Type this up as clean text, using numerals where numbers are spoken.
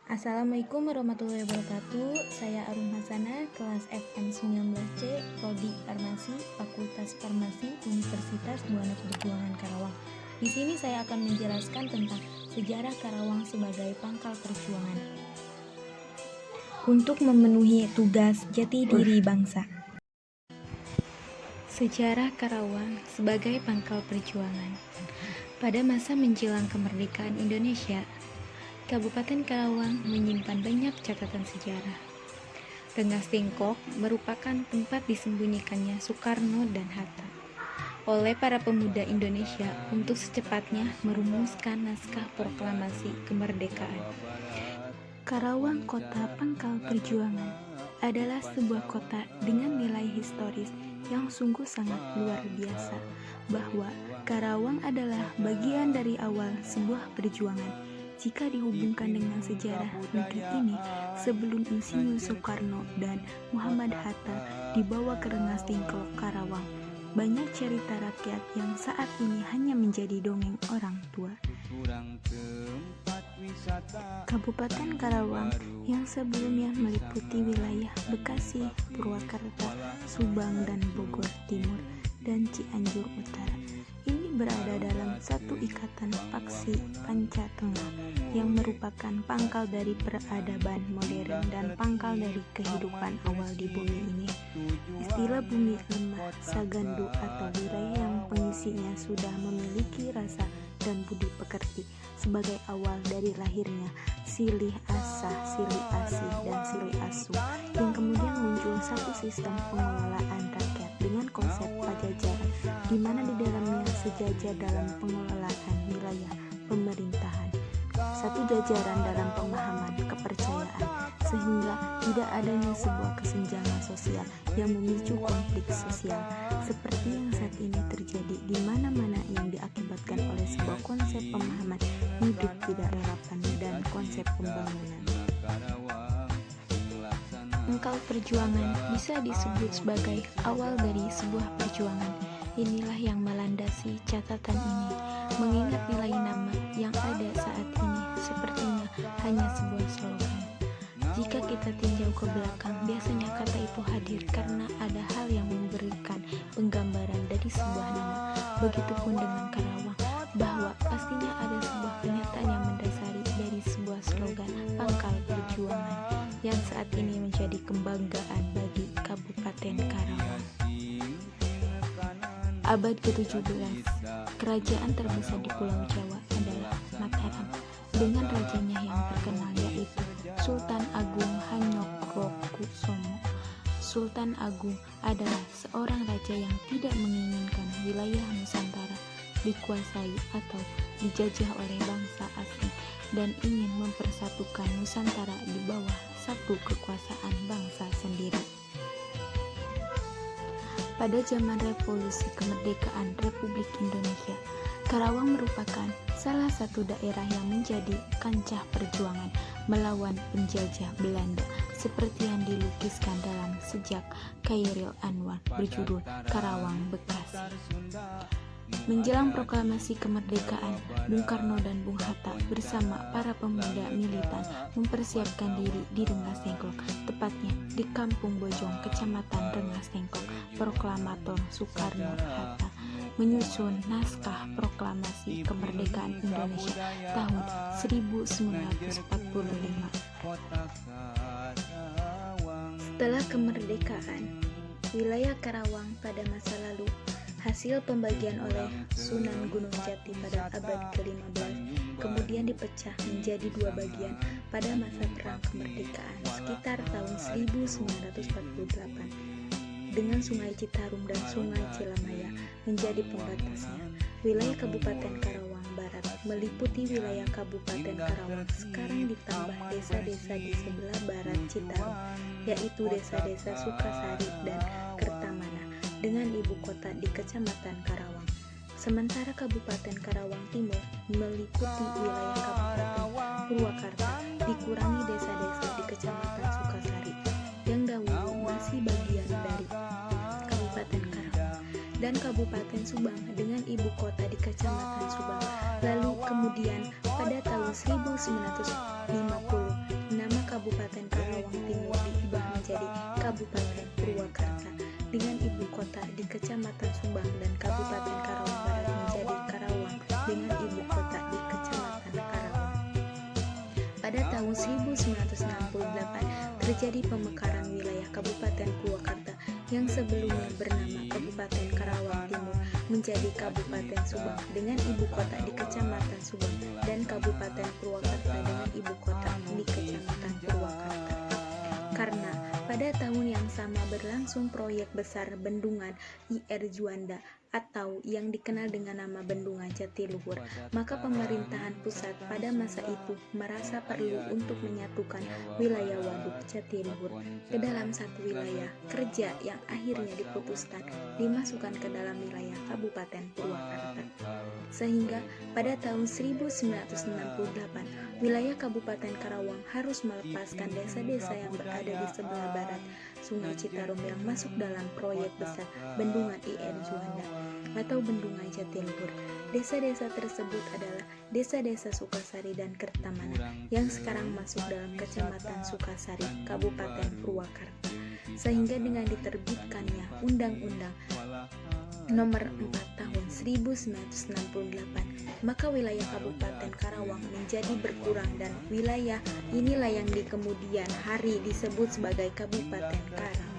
Assalamualaikum warahmatullahi wabarakatuh. Saya Arum Hasanah, kelas FM 19C, Prodi Farmasi, Fakultas Farmasi, Universitas Buana Perjuangan Karawang. Di sini saya akan menjelaskan tentang sejarah Karawang sebagai pangkal perjuangan untuk memenuhi tugas jati diri bangsa. Sejarah Karawang sebagai pangkal perjuangan. Pada masa menjelang kemerdekaan Indonesia, Kabupaten Karawang menyimpan banyak catatan sejarah. Rengas Dengklok merupakan tempat disembunyikannya Soekarno dan Hatta oleh para pemuda Indonesia untuk secepatnya merumuskan naskah proklamasi kemerdekaan. Karawang, kota pangkal perjuangan, adalah sebuah kota dengan nilai historis yang sungguh sangat luar biasa, bahwa Karawang adalah bagian dari awal sebuah perjuangan. Jika dihubungkan dengan sejarah negeri ini, sebelum Insinyur Soekarno dan Muhammad Hatta dibawa ke Rengas Dengklok Karawang, banyak cerita rakyat yang saat ini hanya menjadi dongeng orang tua. Kabupaten Karawang yang sebelumnya meliputi wilayah Bekasi, Purwakarta, Subang, dan Bogor Timur, dan Cianjur Utara, ini berada dalam satu ikatan paksi panca tengah yang merupakan pangkal dari peradaban modern dan pangkal dari kehidupan awal di bumi ini. Istilah bumi lemah Sagandu atau wilayah yang pengisinya sudah memiliki rasa dan budi pekerti sebagai awal dari lahirnya Silih Asah, Silih Asih, dan Silih Asu, yang kemudian muncul satu sistem pengelolaan rakyat dengan konsep pajajaran, di mana di dalamnya sejajar dalam pengelolaan wilayah pemerintahan, satu jajaran dalam pemahaman kepercayaan, sehingga tidak adanya sebuah kesenjangan sosial yang memicu konflik sosial seperti yang saat ini terjadi di mana-mana, yang diakibatkan oleh sebuah konsep pemahaman hidup tidak relevan dan konsep pembangunan. Pangkal perjuangan bisa disebut sebagai awal dari sebuah perjuangan. Inilah yang melandasi catatan ini, mengingat nilai nama yang ada saat ini sepertinya hanya sebuah slogan. Jika kita tinjau ke belakang, biasanya kata itu hadir karena ada hal yang memberikan penggambaran dari sebuah nama. Begitupun dengan Karawang, bahwa pastinya ada sebuah kenyataan yang mendasari dari sebuah slogan pangkal perjuangan yang saat ini menjadi kebanggaan bagi Kabupaten Karawang. Abad ke-17, kerajaan terbesar di Pulau Jawa adalah Mataram, dengan rajanya yang terkenal yaitu Sultan Agung Hanyokrokusumo. Sultan Agung adalah seorang raja yang tidak menginginkan wilayah Nusantara dikuasai atau dijajah oleh bangsa asing dan ingin mempersatukan Nusantara di bawah satu kekuasaan bangsa sendiri. Pada zaman revolusi kemerdekaan Republik Indonesia, Karawang merupakan salah satu daerah yang menjadi kancah perjuangan melawan penjajah Belanda, seperti yang dilukiskan dalam sejak Khairil Anwar berjudul Karawang Bekasi. Menjelang proklamasi kemerdekaan, Bung Karno dan Bung Hatta bersama para pemuda militan mempersiapkan diri di Rengas Dengklok, tepatnya di Kampung Bojong, Kecamatan Rengas Dengklok. Proklamator Soekarno-Hatta menyusun naskah proklamasi kemerdekaan Indonesia tahun 1945. Setelah kemerdekaan, wilayah Karawang pada masa lalu hasil pembagian oleh Sunan Gunung Jati pada abad ke-15 kemudian dipecah menjadi dua bagian pada masa perang kemerdekaan sekitar tahun 1948, dengan Sungai Citarum dan Sungai Cilamaya menjadi pembatasnya. Wilayah Kabupaten Karawang Barat meliputi wilayah Kabupaten Karawang sekarang ditambah desa-desa di sebelah barat Citarum, yaitu desa-desa Sukasari dan Kertamana, dengan ibu kota di Kecamatan Karawang. Sementara Kabupaten Karawang Timur meliputi wilayah Kabupaten Purwakarta, dikurangi desa-desa di Kecamatan Sukasari yang dahulu masih bagian dari Kabupaten Karawang, dan Kabupaten Subang dengan ibu kota di Kecamatan Subang. Lalu kemudian pada tahun 1950 Kabupaten Purwakarta dengan ibu kota di Kecamatan Subang dan Kabupaten Karawang Barat menjadi Karawang dengan ibu kota di Kecamatan Karawang. Pada tahun 1968 terjadi pemekaran wilayah Kabupaten Purwakarta yang sebelumnya bernama Kabupaten Karawang Timur menjadi Kabupaten Subang dengan ibu kota di Kecamatan Subang dan Kabupaten Purwakarta dengan ibu kota di Kecamatan Purwakarta. Karena pada tahun yang sama berlangsung proyek besar bendungan IR Juanda atau yang dikenal dengan nama Bendungan Jatiluhur, maka pemerintahan pusat pada masa itu merasa perlu untuk menyatukan wilayah Waduk Jatiluhur ke dalam satu wilayah kerja yang akhirnya diputuskan dimasukkan ke dalam wilayah Kabupaten Purwakarta. Sehingga pada tahun 1968 wilayah Kabupaten Karawang harus melepaskan desa-desa yang berada di sebelah barat Sungai Citarum yang masuk dalam proyek besar Bendungan IR Juanda atau Bendungan Jatiluhur. Desa-desa tersebut adalah desa-desa Sukasari dan Kertamana yang sekarang masuk dalam Kecamatan Sukasari, Kabupaten Purwakarta. Sehingga dengan diterbitkannya Undang-Undang Nomor 4 Tahun 1968, maka wilayah Kabupaten Karawang menjadi berkurang dan wilayah inilah yang di kemudian hari disebut sebagai Kabupaten Karawang.